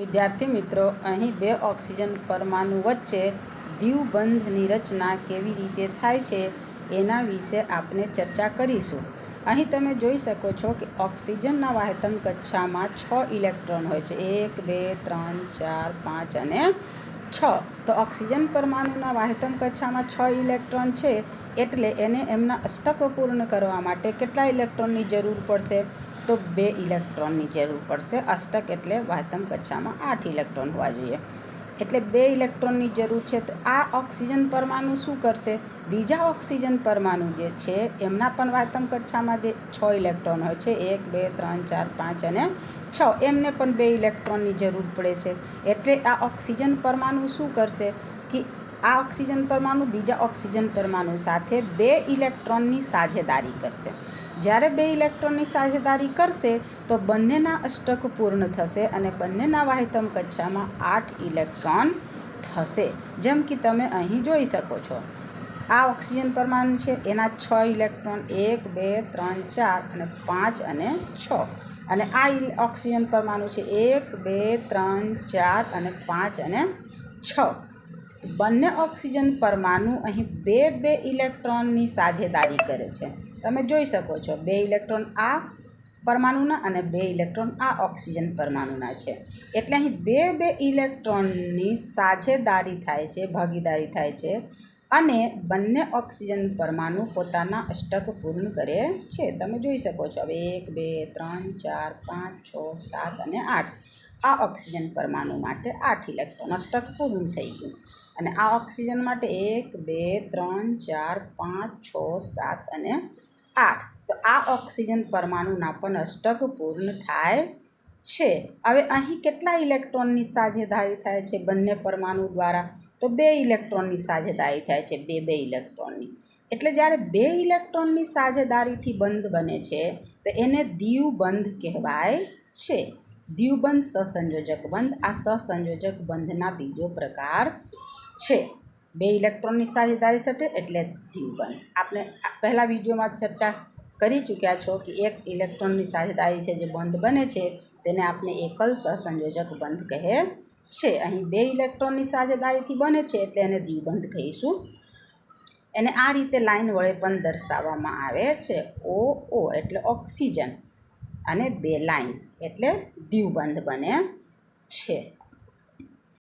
વિદ્યાર્થી મિત્રો, અહીં બે ઓક્સિજન પરમાણુ વચ્ચે દ્વિબંધની રચના કેવી રીતે થાય છે એના વિશે આપણે ચર્ચા કરીશું. અહીં તમે જોઈ શકો છો કે ઓક્સિજનના વાહતમ કક્ષામાં 6 ઇલેક્ટ્રોન હોય છે. 1 2 3 4 5 અને 6. તો ઓક્સિજન પરમાણુના વાહતમ કક્ષામાં 6 ઇલેક્ટ્રોન છે, એટલે એને એમના અષ્ટકો પૂર્ણ કરવા માટે કેટલા ઇલેક્ટ્રોનની જરૂર પડશે? તો 2 ઇલેક્ટ્રોનની જરૂર પડશે. અષ્ટક એટલે વાહતમ કક્ષામાં 8 ઇલેક્ટ્રોન હોવા જોઈએ, એટલે 2 ઇલેક્ટ્રોનની જરૂર છે. તો આ ઓક્સિજન પરમાણુ શું કરશે? બીજા ઓક્સિજન પરમાણુ જે છે એમના પણ વાહતમ કક્ષામાં જે 6 ઇલેક્ટ્રોન હોય છે, 1 2 3 4 5 અને 6, એમને પણ 2 ઇલેક્ટ્રોનની જરૂર પડે છે. એટલે આ ઓક્સિજન પરમાણુ શું કરશે કે આ ઓક્સિજન પરમાણુ બીજા ઓક્સિજન પરમાણુ સાથે 2 ઇલેક્ટ્રોનની સાझेदारी કરશે. જ્યારે 2 ઇલેક્ટ્રોનની સાझेदारी કરશે તો બંનેના અષ્ટક પૂર્ણ થશે અને બંનેના વાહતમ કક્ષામાં 8 ઇલેક્ટ્રોન થશે. જેમ કે તમે અહીં જોઈ શકો છો, આ ઓક્સિજન પરમાણુ છે એના 6 ઇલેક્ટ્રોન 1 2 3 4 અને 5 અને 6, અને આ ઓક્સિજન પરમાણુ છે 1 2 3 4 અને 5 અને 6. બંને ઓક્સિજન પરમાણુ અહીં 2 ઇલેક્ટ્રોનની સાझेदारी કરે છે. તમે જોઈ શકો છો, 2 ઇલેક્ટ્રોન આ પરમાણુના અને 2 ઇલેક્ટ્રોન આ ઓક્સિજન પરમાણુના છે. એટલે અહીં 2 ઇલેક્ટ્રોનની સાझेदारी થાય છે, ભાગીદારી થાય છે, અને બંને ઓક્સિજન પરમાણુ પોતાના અષ્ટક પૂર્ણ કરે છે. તમે જોઈ શકો છો, હવે 1 2 3 4 5 6 7 અને 8. આ ઓક્સિજન પરમાણુ માટે 8 ઇલેક્ટ્રોન અષ્ટક પૂર્ણ થઈ ગયું. અને આ ઓક્સિજન માટે 1 2 3 4 5 6 7 અને 8. તો આ ઓક્સિજન પરમાણુના પણ અષ્ટક પૂર્ણ થાય છે. હવે અહીં કેટલા ઇલેક્ટ્રોનની સાझेदारी થાય છે બંને પરમાણુ દ્વારા? તો 2 ઇલેક્ટ્રોનની સાझेदारी થાય છે, 2 ઇલેક્ટ્રોનની. એટલે જ્યારે 2 ઇલેક્ટ્રોનની સાझेदारीથી બંધ બને છે તો એને દ્વિબંધ કહેવાય છે. દ્વિબંધ સહસંયોજક બંધ આ સહસંયોજક બંધના બીજો પ્રકાર છે. 2 ઇલેક્ટ્રોનની સાझेदारी થશે એટલે દ્વિબંધ. આપણે પહેલા વિડીયોમાં ચર્ચા કરી ચૂક્યા છો કે 1 ઇલેક્ટ્રોનની સાझेदारी છે જે બંધ બને છે તેને આપણે એકલ સહસંયોજક બંધ કહે છે. અહીં 2 ઇલેક્ટ્રોનની સાझेदारीથી બને છે એટલે એને દ્વિબંધ કહીશું. એને આ રીતે લાઈન વડે પણ દર્શાવવામાં આવે છે. OO એટલે ઓક્સિજન અને 2 લાઈન એટલે દ્વિબંધ બને છે.